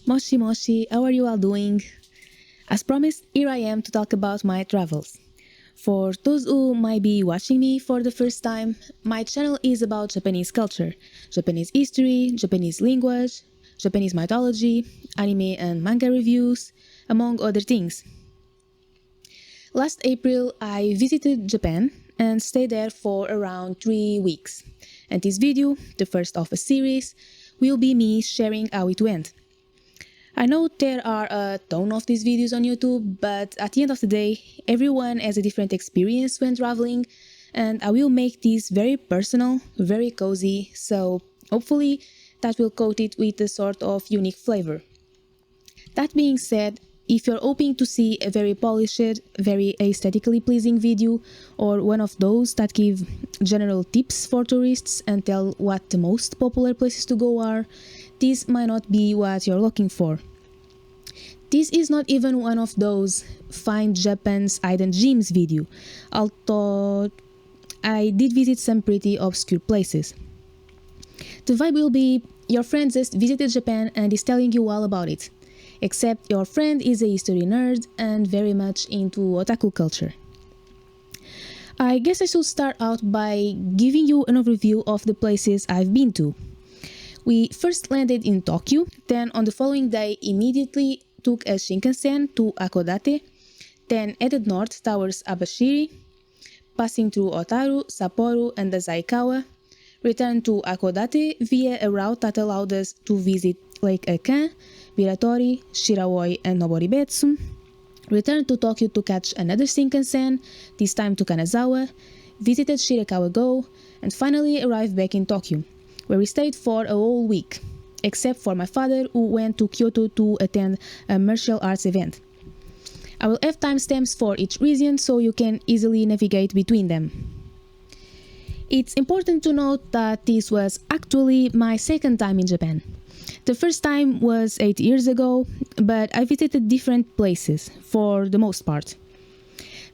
Moshi Moshi, how are you all doing? As promised, here I am to talk about my travels. For those who might be watching me for the first time, my channel is about Japanese culture, Japanese history, Japanese language, Japanese mythology, anime and manga reviews, among other things. Last April, I visited Japan and stayed there for around 3 weeks. And this video, the first of a series, will be me sharing how it went. I know there are a ton of these videos on YouTube, but at the end of the day, everyone has a different experience when traveling, and I will make this very personal, very cozy, so hopefully that will coat it with a sort of unique flavor. That being said, if you're hoping to see a very polished, very aesthetically pleasing video, or one of those that give general tips for tourists and tell what the most popular places to go are, this might not be what you're looking for. This is not even one of those Find Japan's Hidden Gems video, although I did visit some pretty obscure places. The vibe will be your friend just visited Japan and is telling you all about it, except your friend is a history nerd and very much into otaku culture. I guess I should start out by giving you an overview of the places I've been to. We first landed in Tokyo, then on the following day immediately took a Shinkansen to Hakodate, then headed north towards Abashiri, passing through Otaru, Sapporo and Asaikawa, returned to Hakodate via a route that allowed us to visit Lake Akan, Biratori, Shirawoi and Noboribetsu, returned to Tokyo to catch another Shinkansen, this time to Kanazawa, visited Shirakawa-go, and finally arrived back in Tokyo, where we stayed for a whole week, except for my father who went to Kyoto to attend a martial arts event. I will have timestamps for each region so you can easily navigate between them. It's important to note that this was actually my second time in Japan. The first time was 8 years ago, but I visited different places for the most part.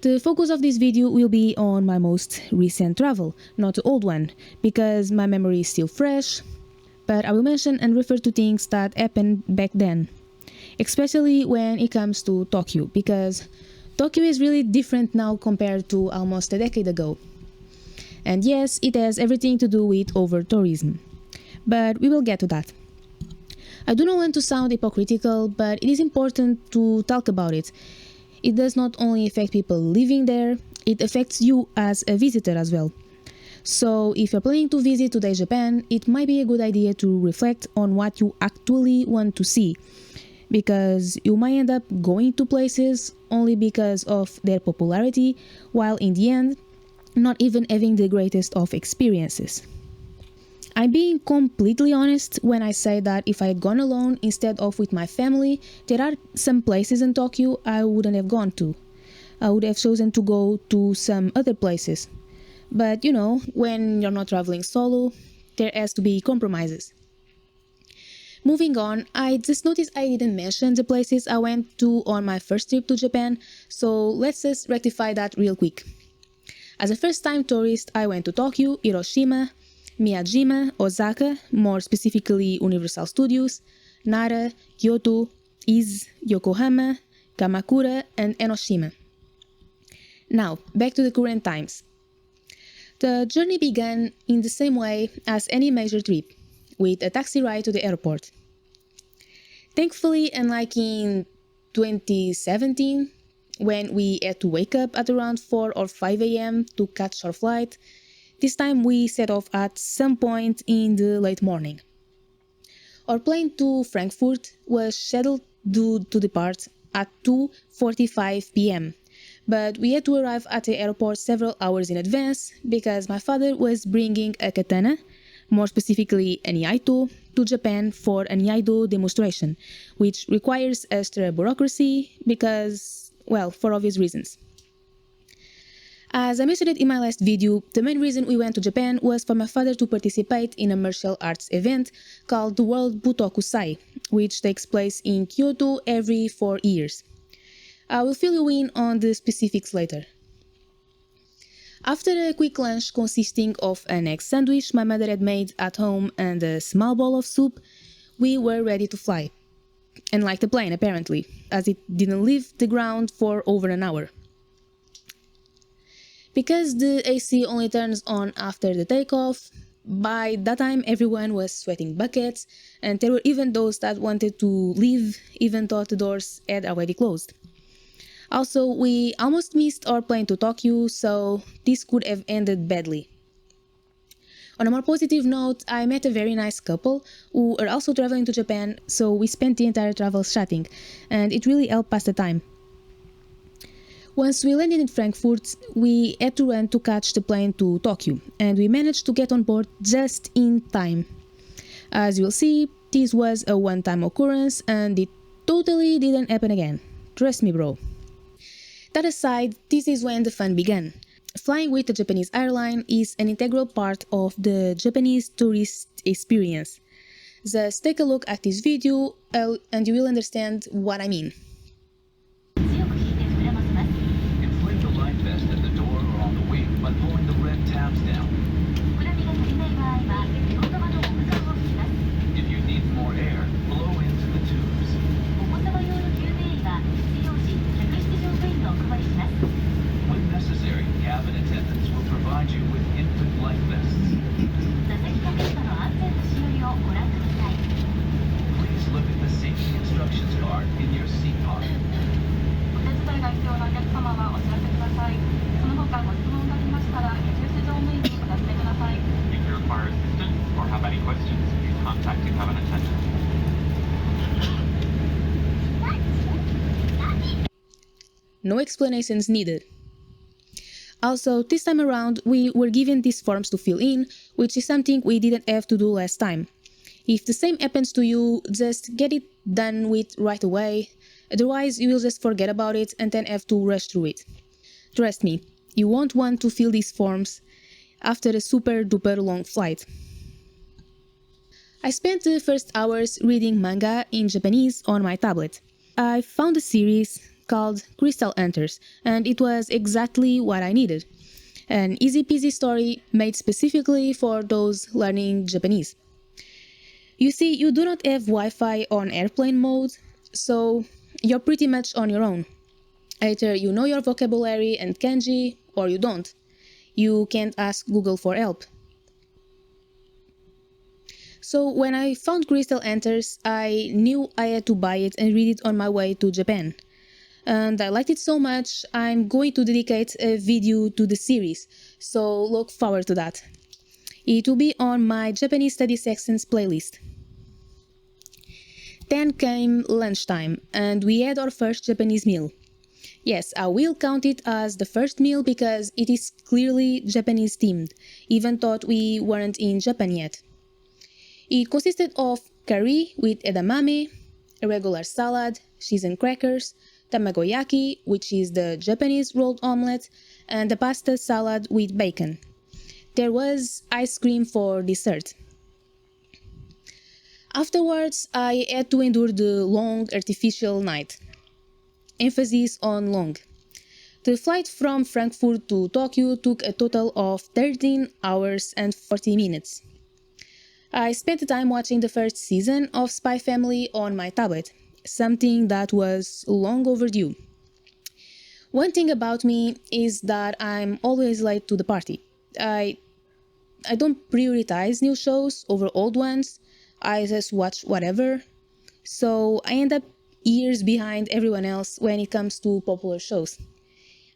The focus of this video will be on my most recent travel, not the old one, because my memory is still fresh, but I will mention and refer to things that happened back then, especially when it comes to Tokyo, because Tokyo is really different now compared to almost a decade ago. And yes, it has everything to do with over-tourism, but we will get to that. I do not want to sound hypocritical, but it is important to talk about it. It does not only affect people living there, it affects you as a visitor as well. So if you're planning to visit today Japan, it might be a good idea to reflect on what you actually want to see, because you might end up going to places only because of their popularity, while in the end, not even having the greatest of experiences. I'm being completely honest when I say that if I had gone alone instead of with my family, there are some places in Tokyo I wouldn't have gone to. I would have chosen to go to some other places. But you know, when you're not traveling solo, there has to be compromises. Moving on, I just noticed I didn't mention the places I went to on my first trip to Japan, so let's just rectify that real quick. As a first-time tourist, I went to Tokyo, Hiroshima, Miyajima, Osaka, more specifically Universal Studios, Nara, Kyoto, Ise, Yokohama, Kamakura, and Enoshima. Now, back to the current times. The journey began in the same way as any major trip, with a taxi ride to the airport. Thankfully, unlike in 2017, when we had to wake up at around 4 or 5 a.m. to catch our flight, this time we set off at some point in the late morning. Our plane to Frankfurt was scheduled to depart at 2:45 p.m., but we had to arrive at the airport several hours in advance because my father was bringing a katana, more specifically a Nyaito, to Japan for a Nyaito demonstration, which requires extra bureaucracy because, well, for obvious reasons. As I mentioned in my last video, the main reason we went to Japan was for my father to participate in a martial arts event called the World Butokusai, which takes place in Kyoto every 4 years. I will fill you in on the specifics later. After a quick lunch consisting of an egg sandwich my mother had made at home and a small bowl of soup, we were ready to fly. unlike the plane apparently, as it didn't leave the ground for over an hour. Because the AC only turns on after the takeoff, by that time everyone was sweating buckets, and there were even those that wanted to leave even though the doors had already closed. Also, we almost missed our plane to Tokyo, so this could have ended badly. On a more positive note, I met a very nice couple who are also traveling to Japan, so we spent the entire travel chatting, and it really helped pass the time. Once we landed in Frankfurt, we had to run to catch the plane to Tokyo, and we managed to get on board just in time. As you'll see, this was a one-time occurrence, and it totally didn't happen again. Trust me, bro. That aside, this is when the fun began. Flying with a Japanese airline is an integral part of the Japanese tourist experience. Just take a look at this video and you will understand what I mean. Inflate the life vest at the door or on the wing by pulling the red tabs down. If you need more air, blow into the tubes. When necessary, cabin attendants will provide you with infant life vests. Please look at the safety instructions card in your seat pocket. If you require assistance or have any questions, please contact the cabin attendant. No explanations needed. Also, this time around, we were given these forms to fill in, which is something we didn't have to do last time. If the same happens to you, just get it done with right away, otherwise you will just forget about it and then have to rush through it. Trust me, you won't want to fill these forms after a super duper long flight. I spent the first hours reading manga in Japanese on my tablet. I found a series called Crystal Hunters, and it was exactly what I needed. An easy peasy story made specifically for those learning Japanese. You see, you do not have Wi-Fi on airplane mode, so you're pretty much on your own. Either you know your vocabulary and kanji, or you don't. You can't ask Google for help. So when I found Crystal Hunters, I knew I had to buy it and read it on my way to Japan. And I liked it so much, I'm going to dedicate a video to the series, so look forward to that. It will be on my Japanese study sections playlist. Then came lunchtime, and we had our first Japanese meal. Yes, I will count it as the first meal because it is clearly Japanese themed, even though we weren't in Japan yet. It consisted of curry with edamame, a regular salad, cheese and crackers, tamagoyaki, which is the Japanese rolled omelette, and a pasta salad with bacon. There was ice cream for dessert. Afterwards, I had to endure the long artificial night. Emphasis on long. The flight from Frankfurt to Tokyo took a total of 13 hours and 40 minutes. I spent the time watching the first season of Spy Family on my tablet, something that was long overdue. One thing about me is that I'm always late to the party. I don't prioritize new shows over old ones, I just watch whatever, so I end up years behind everyone else when it comes to popular shows.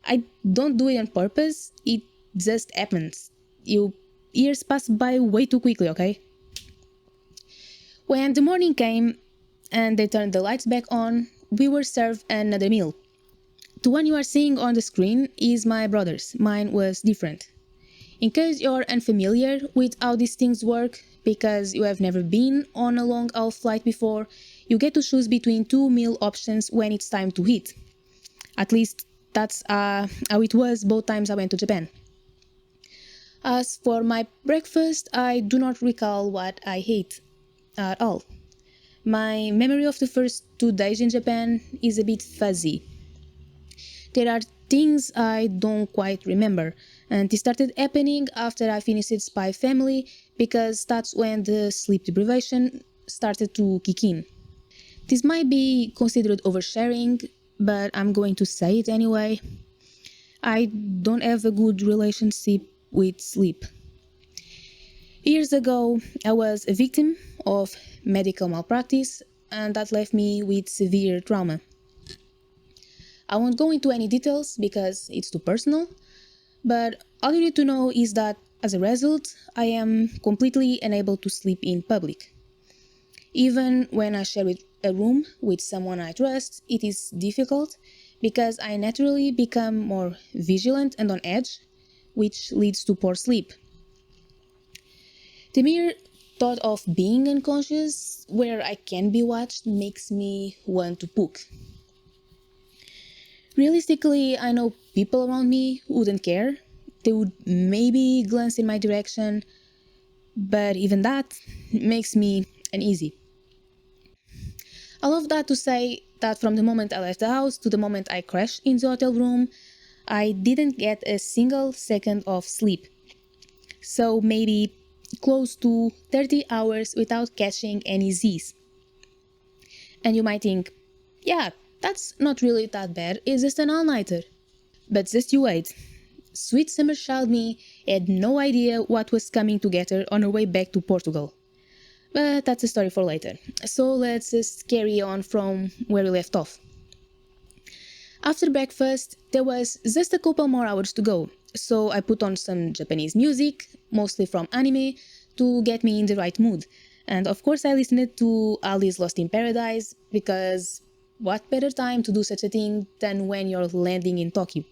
I don't do it on purpose, it just happens. Years pass by way too quickly, okay? When the morning came and they turned the lights back on, we were served another meal. The one you are seeing on the screen is my brother's, mine was different. In case you're unfamiliar with how these things work, because you have never been on a long-haul flight before, you get to choose between two meal options when it's time to eat. At least that's how it was both times I went to Japan. As for my breakfast, I do not recall what I ate at all. My memory of the first 2 days in Japan is a bit fuzzy. There are things I don't quite remember, and it started happening after I finished Spy Family because that's when the sleep deprivation started to kick in. This might be considered oversharing, but I'm going to say it anyway. I don't have a good relationship with sleep. Years ago, I was a victim of medical malpractice, and that left me with severe trauma. I won't go into any details because it's too personal, but all you need to know is that as a result, I am completely unable to sleep in public. Even when I share a room with someone I trust, it is difficult because I naturally become more vigilant and on edge, which leads to poor sleep. The mere thought of being unconscious where I can be watched makes me want to puke. Realistically, I know people around me wouldn't care. They would maybe glance in my direction, but even that makes me uneasy. All of that to say that from the moment I left the house to the moment I crashed in the hotel room, I didn't get a single second of sleep. So maybe close to 30 hours without catching any Z's. And you might think, yeah, that's not really that bad, it's just an all-nighter. But just you wait. Sweet summer child me had no idea what was coming to get her on her way back to Portugal. But that's a story for later. So let's just carry on from where we left off. After breakfast, there was just a couple more hours to go, so I put on some Japanese music, mostly from anime, to get me in the right mood. And of course I listened to Alice Lost in Paradise, because what better time to do such a thing than when you're landing in Tokyo.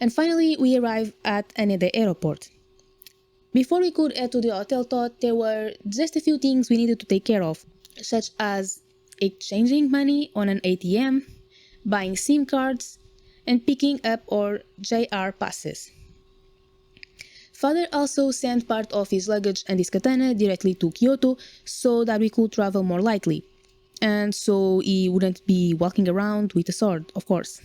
And finally we arrived at Haneda airport. Before we could head to the hotel thought there were just a few things we needed to take care of, such as exchanging money on an ATM, buying SIM cards, and picking up our JR passes. Father also sent part of his luggage and his katana directly to Kyoto so that we could travel more lightly, and so he wouldn't be walking around with a sword, of course.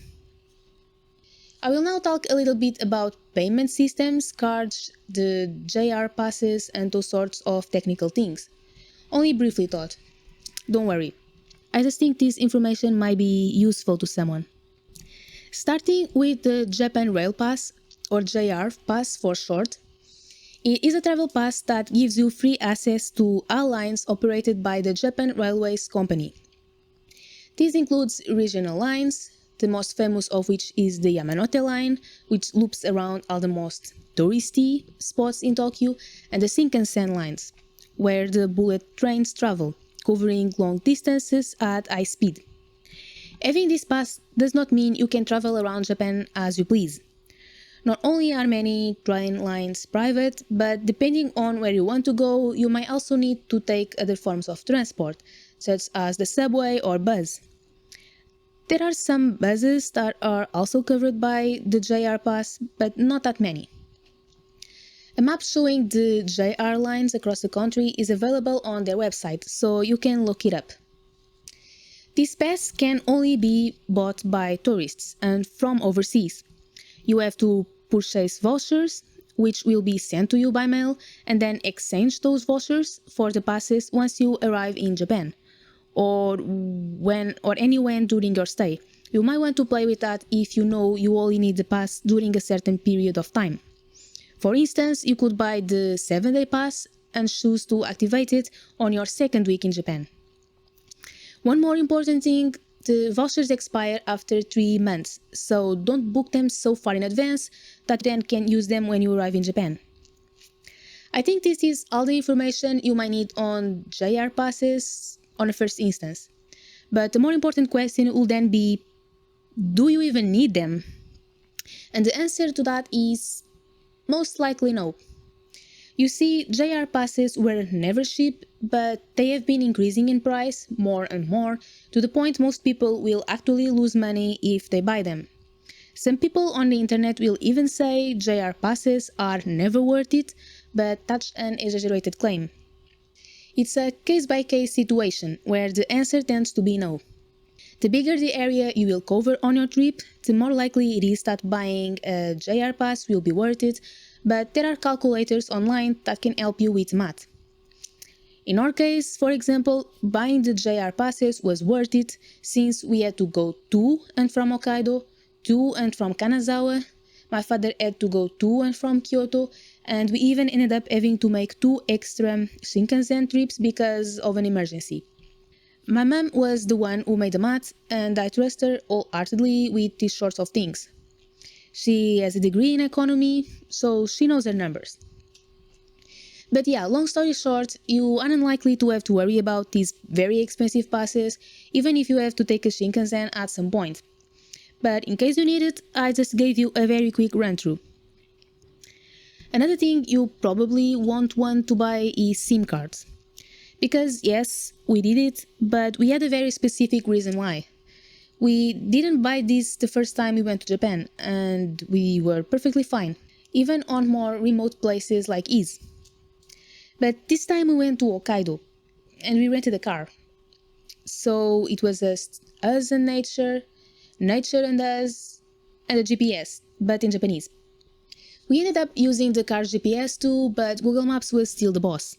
I will now talk a little bit about payment systems, cards, the JR passes, and those sorts of technical things. Only briefly thought. Don't worry. I just think this information might be useful to someone. Starting with the Japan Rail Pass, or JR Pass for short, it is a travel pass that gives you free access to all lines operated by the Japan Railways Company. This includes regional lines, the most famous of which is the Yamanote line, which loops around all the most touristy spots in Tokyo, and the Shinkansen lines, where the bullet trains travel, covering long distances at high speed. Having this pass does not mean you can travel around Japan as you please. Not only are many train lines private, but depending on where you want to go, you might also need to take other forms of transport, such as the subway or bus. There are some buses that are also covered by the JR Pass, but not that many. A map showing the JR lines across the country is available on their website, so you can look it up. This pass can only be bought by tourists and from overseas. You have to purchase vouchers, which will be sent to you by mail, and then exchange those vouchers for the passes once you arrive in Japan, or anywhere during your stay. You might want to play with that if you know you only need the pass during a certain period of time. For instance, you could buy the 7-day pass and choose to activate it on your second week in Japan. One more important thing, the vouchers expire after 3 months, so don't book them so far in advance that you then can use them when you arrive in Japan. I think this is all the information you might need on JR passes on a first instance. But the more important question will then be, do you even need them? And the answer to that is most likely no. You see, JR passes were never cheap, but they have been increasing in price more and more, to the point most people will actually lose money if they buy them. Some people on the internet will even say JR passes are never worth it, but that's an exaggerated claim. It's a case-by-case situation, where the answer tends to be no. The bigger the area you will cover on your trip, the more likely it is that buying a JR pass will be worth it, but there are calculators online that can help you with math. In our case, for example, buying the JR passes was worth it since we had to go to and from Hokkaido, to and from Kanazawa, my father had to go to and from Kyoto, and we even ended up having to make 2 extra Shinkansen trips because of an emergency. My mom was the one who made the math, and I trust her wholeheartedly with these sorts of things. She has a degree in economy, so she knows her numbers. But yeah, long story short, you are unlikely to have to worry about these very expensive passes, even if you have to take a Shinkansen at some point. But in case you need it, I just gave you a very quick run-through. Another thing you probably won't want to buy is SIM cards. Because yes, we did it, but we had a very specific reason why. We didn't buy this the first time we went to Japan, and we were perfectly fine, even on more remote places like Ise. But this time we went to Hokkaido, and we rented a car. So it was just us and nature, nature and us, and a GPS, but in Japanese. We ended up using the car's GPS too, but Google Maps was still the boss.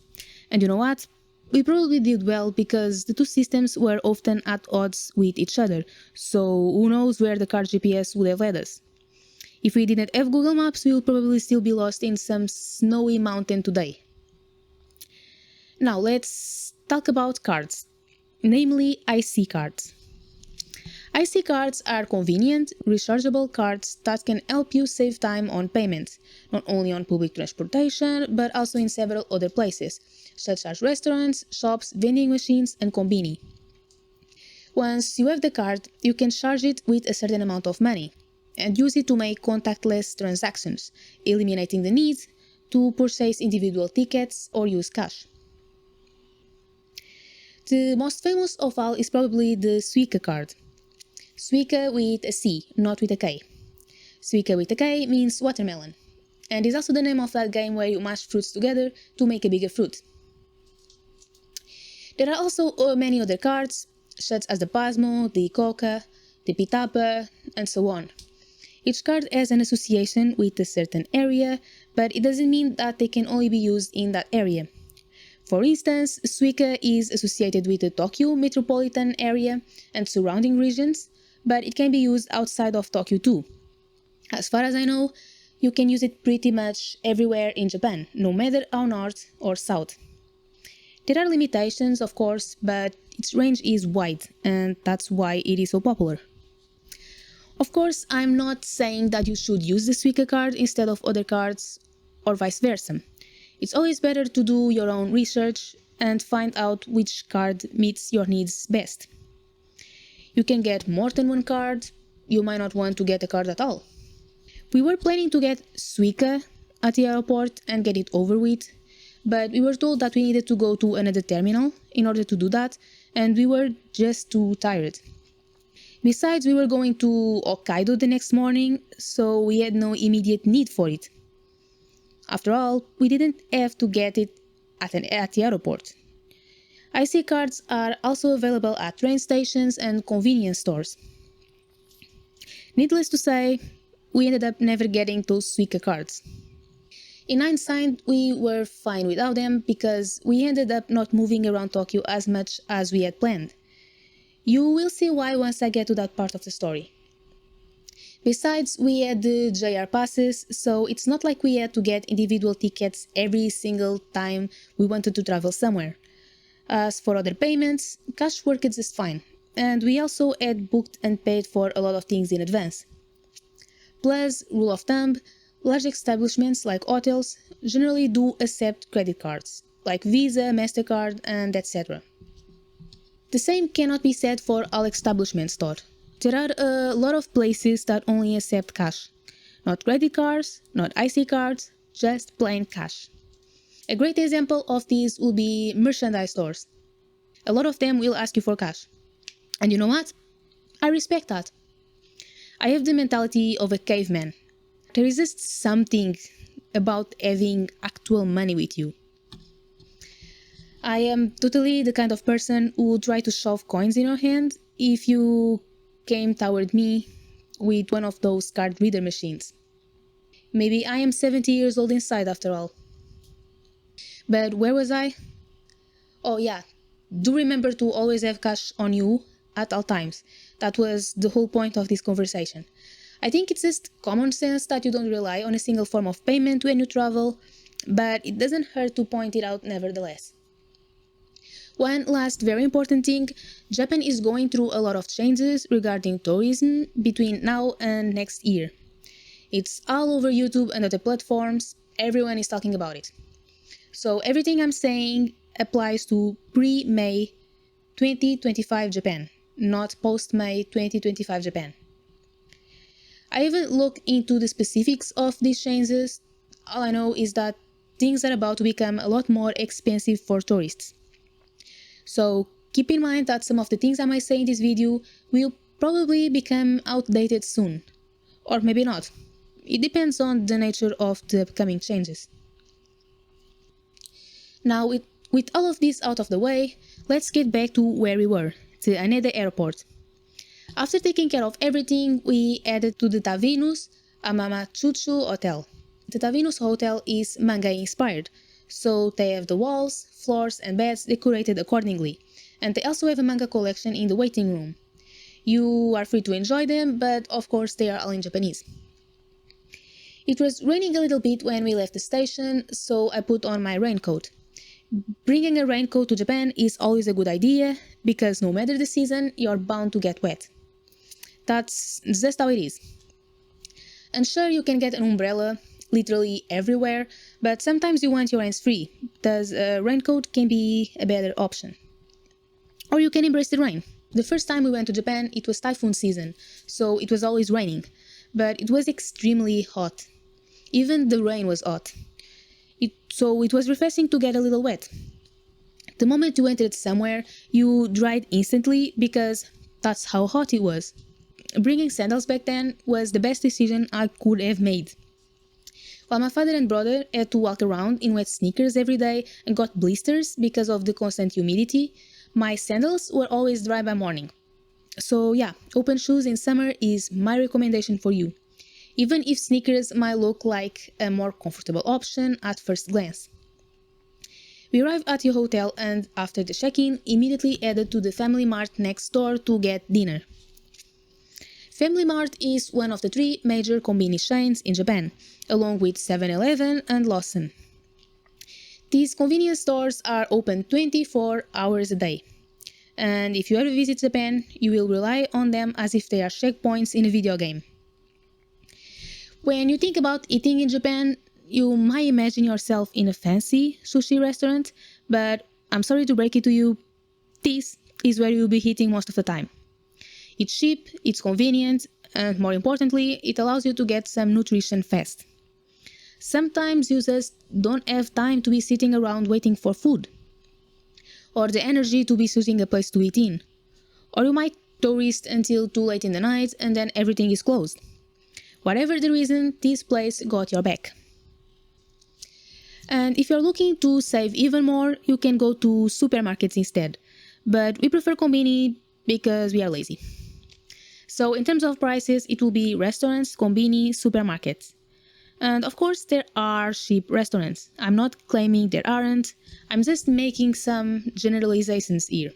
And you know what? We probably did well because the two systems were often at odds with each other, so who knows where the car's GPS would have led us. If we didn't have Google Maps, we would probably still be lost in some snowy mountain today. Now let's talk about cards, namely IC cards. IC cards are convenient, rechargeable cards that can help you save time on payments, not only on public transportation, but also in several other places, such as restaurants, shops, vending machines, and Konbini. Once you have the card, you can charge it with a certain amount of money, and use it to make contactless transactions, eliminating the need to purchase individual tickets or use cash. The most famous of all is probably the Suica card. Suica with a C, not with a K. Suica with a K means watermelon, and is also the name of that game where you mash fruits together to make a bigger fruit. There are also many other cards, such as the Pasmo, the Coca, the Pitapa, and so on. Each card has an association with a certain area, but it doesn't mean that they can only be used in that area. For instance, Suica is associated with the Tokyo metropolitan area and surrounding regions, but it can be used outside of Tokyo too. As far as I know, you can use it pretty much everywhere in Japan, no matter how north or south. There are limitations, of course, but its range is wide, and that's why it is so popular. Of course, I'm not saying that you should use the Suica card instead of other cards, or vice versa. It's always better to do your own research and find out which card meets your needs best. You can get more than one card, you might not want to get a card at all. We were planning to get Suica at the airport and get it over with, but we were told that we needed to go to another terminal in order to do that, and we were just too tired. Besides, we were going to Hokkaido the next morning, so we had no immediate need for it. After all, we didn't have to get it at the airport. IC cards are also available at train stations and convenience stores. Needless to say, we ended up never getting those Suica cards. In hindsight, we were fine without them because we ended up not moving around Tokyo as much as we had planned. You will see why once I get to that part of the story. Besides, we had the JR passes, so it's not like we had to get individual tickets every single time we wanted to travel somewhere. As for other payments, cash worked just fine, and we also had booked and paid for a lot of things in advance. Plus, rule of thumb, large establishments like hotels generally do accept credit cards, like Visa, MasterCard, and etc. The same cannot be said for all establishments though. There are a lot of places that only accept cash. Not credit cards, not IC cards, just plain cash. A great example of this will be merchandise stores. A lot of them will ask you for cash. And you know what? I respect that. I have the mentality of a caveman. There is just something about having actual money with you. I am totally the kind of person who would try to shove coins in your hand if you came toward me with one of those card reader machines. Maybe I am 70 years old inside after all. But where was I? Oh yeah, do remember to always have cash on you at all times. That was the whole point of this conversation. I think it's just common sense that you don't rely on a single form of payment when you travel, but it doesn't hurt to point it out nevertheless. One last very important thing, Japan is going through a lot of changes regarding tourism between now and next year. It's all over YouTube and other platforms, everyone is talking about it. So everything I'm saying applies to pre-May 2025 Japan, not post-May 2025 Japan. I haven't looked into the specifics of these changes. All I know is that things are about to become a lot more expensive for tourists. So keep in mind that some of the things I might say in this video will probably become outdated soon. Or maybe not. It depends on the nature of the upcoming changes. Now, with all of this out of the way, let's get back to where we were, the Haneda airport. After taking care of everything, we headed to the Tavinus Amamachuchu Hotel. The Tavinus Hotel is manga inspired, so they have the walls, floors and beds decorated accordingly, and they also have a manga collection in the waiting room. You are free to enjoy them, but of course they are all in Japanese. It was raining a little bit when we left the station, so I put on my raincoat. Bringing a raincoat to Japan is always a good idea, because no matter the season, you're bound to get wet. That's just how it is. And sure, you can get an umbrella literally everywhere, but sometimes you want your hands free, thus a raincoat can be a better option. Or you can embrace the rain. The first time we went to Japan, it was typhoon season, so it was always raining, but it was extremely hot. Even the rain was hot. So it was refreshing to get a little wet. The moment you entered somewhere, you dried instantly because that's how hot it was. Bringing sandals back then was the best decision I could have made. While my father and brother had to walk around in wet sneakers every day and got blisters because of the constant humidity, my sandals were always dry by morning. So yeah, open shoes in summer is my recommendation for you, even if sneakers might look like a more comfortable option at first glance. We arrived at the hotel and, after the check-in, immediately headed to the Family Mart next door to get dinner. Family Mart is one of the three major Konbini chains in Japan, along with 7-Eleven and Lawson. These convenience stores are open 24 hours a day. And if you ever visit Japan, you will rely on them as if they are checkpoints in a video game. When you think about eating in Japan, you might imagine yourself in a fancy sushi restaurant, but I'm sorry to break it to you, this is where you'll be eating most of the time. It's cheap, it's convenient, and more importantly, it allows you to get some nutrition fast. Sometimes you just don't have time to be sitting around waiting for food, or the energy to be choosing a place to eat in, or you might tourist until too late in the night and then everything is closed. Whatever the reason, this place got your back. And if you're looking to save even more, you can go to supermarkets instead, but we prefer Konbini because we are lazy. So in terms of prices, it will be restaurants, Konbini, supermarkets. And of course there are cheap restaurants. I'm not claiming there aren't, I'm just making some generalizations here.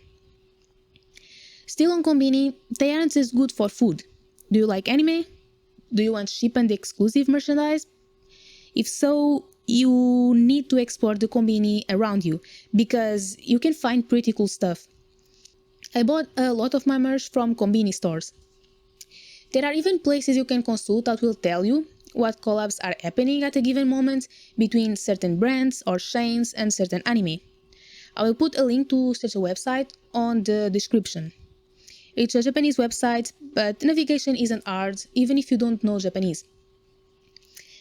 Still on Konbini, they aren't just good for food. Do you like anime? Do you want cheap and exclusive merchandise? If so, you need to explore the Konbini around you, because you can find pretty cool stuff. I bought a lot of my merch from Konbini stores. There are even places you can consult that will tell you what collabs are happening at a given moment between certain brands or chains and certain anime. I will put a link to such a website on the description. It's a Japanese website, but navigation isn't hard even if you don't know Japanese.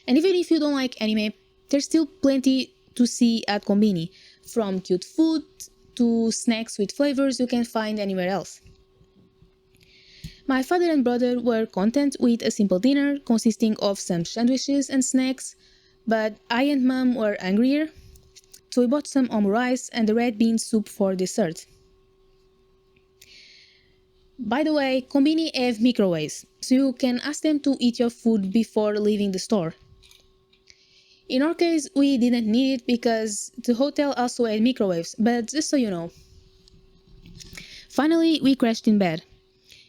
And even if you don't like anime, there's still plenty to see at Konbini, from cute food to snacks with flavors you can find anywhere else. My father and brother were content with a simple dinner consisting of some sandwiches and snacks, but I and mom were hungrier, so we bought some omurice and a red bean soup for dessert. By the way, Konbini have microwaves, so you can ask them to eat your food before leaving the store. In our case, we didn't need it because the hotel also had microwaves, but just so you know. Finally, we crashed in bed.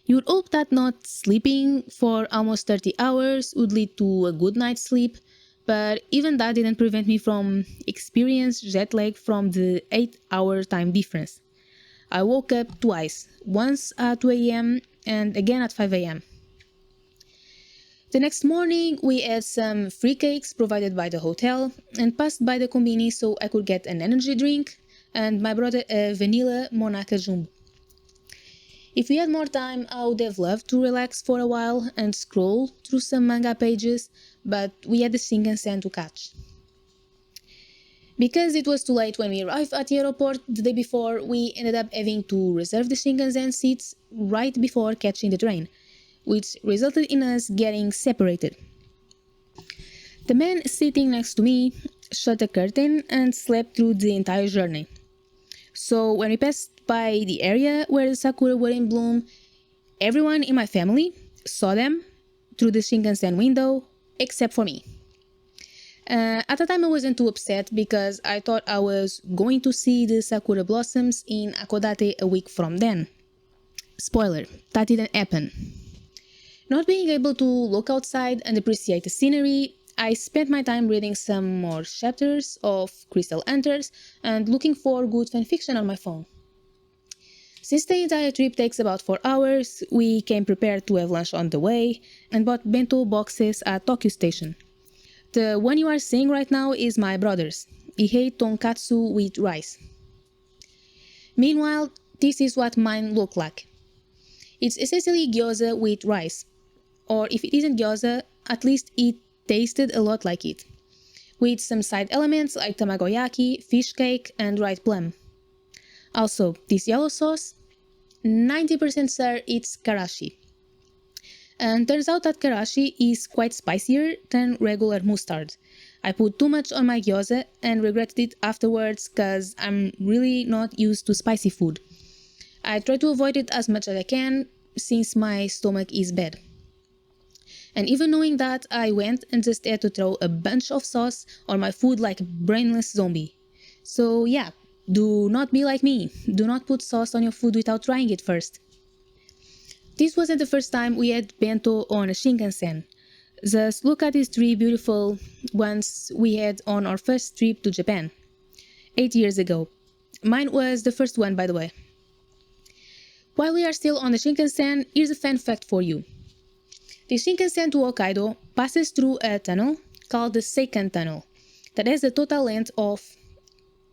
You would hope that not sleeping for almost 30 hours would lead to a good night's sleep, but even that didn't prevent me from experiencing jet lag from the 8-hour time difference. I woke up twice, once at 2 a.m. and again at 5 a.m. The next morning, we had some free cakes provided by the hotel and passed by the Konbini so I could get an energy drink and my brother a vanilla Monaca Jumbo. If we had more time, I would have loved to relax for a while and scroll through some manga pages, but we had the Shinkansen to catch. Because it was too late when we arrived at the airport the day before, we ended up having to reserve the Shinkansen seats right before catching the train, which resulted in us getting separated. The man sitting next to me shut the curtain and slept through the entire journey. So when we passed by the area where the sakura were in bloom, everyone in my family saw them through the Shinkansen window except for me. At the time I wasn't too upset because I thought I was going to see the sakura blossoms in Hakodate a week from then. Spoiler, that didn't happen. Not being able to look outside and appreciate the scenery, I spent my time reading some more chapters of Crystal Hunters and looking for good fanfiction on my phone. Since the entire trip takes about 4 hours, we came prepared to have lunch on the way and bought bento boxes at Tokyo Station. The one you are seeing right now is my brother's. He ate tonkatsu with rice. Meanwhile, this is what mine looked like. It's essentially gyoza with rice. Or if it isn't gyoza, at least it tasted a lot like it. With some side elements like tamagoyaki, fish cake, and dried plum. Also, this yellow sauce, 90% sure it's karashi. And turns out that karashi is quite spicier than regular mustard. I put too much on my gyoza and regretted it afterwards cause I'm really not used to spicy food. I try to avoid it as much as I can since my stomach is bad. And even knowing that, I went and just had to throw a bunch of sauce on my food like a brainless zombie. So yeah, do not be like me. Do not put sauce on your food without trying it first. This wasn't the first time we had bento on a Shinkansen. Just look at these 3 beautiful ones we had on our first trip to Japan. 8 years ago. Mine was the first one, by the way. While we are still on the Shinkansen, here's a fun fact for you. The Shinkansen to Hokkaido passes through a tunnel called the Seikan Tunnel that has a total length of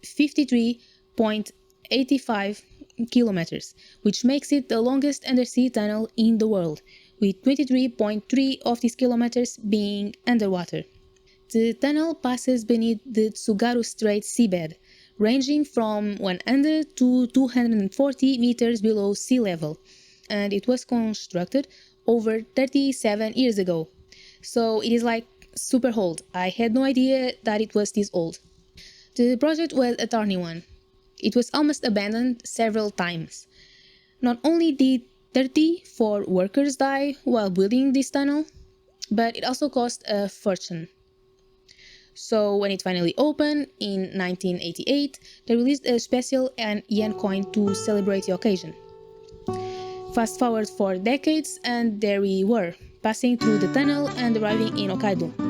53.85 kilometers, which makes it the longest undersea tunnel in the world, with 23.3 of these kilometers being underwater. The tunnel passes beneath the Tsugaru Strait seabed, ranging from 100 to 240 meters below sea level, and it was constructed over 37 years ago. So it is like super old. I had no idea that it was this old. The project was a thorny one. It was almost abandoned several times. Not only did 34 workers die while building this tunnel, but it also cost a fortune. So when it finally opened in 1988, they released a special yen coin to celebrate the occasion. Fast forward 4 decades and there we were, passing through the tunnel and arriving in Hokkaido.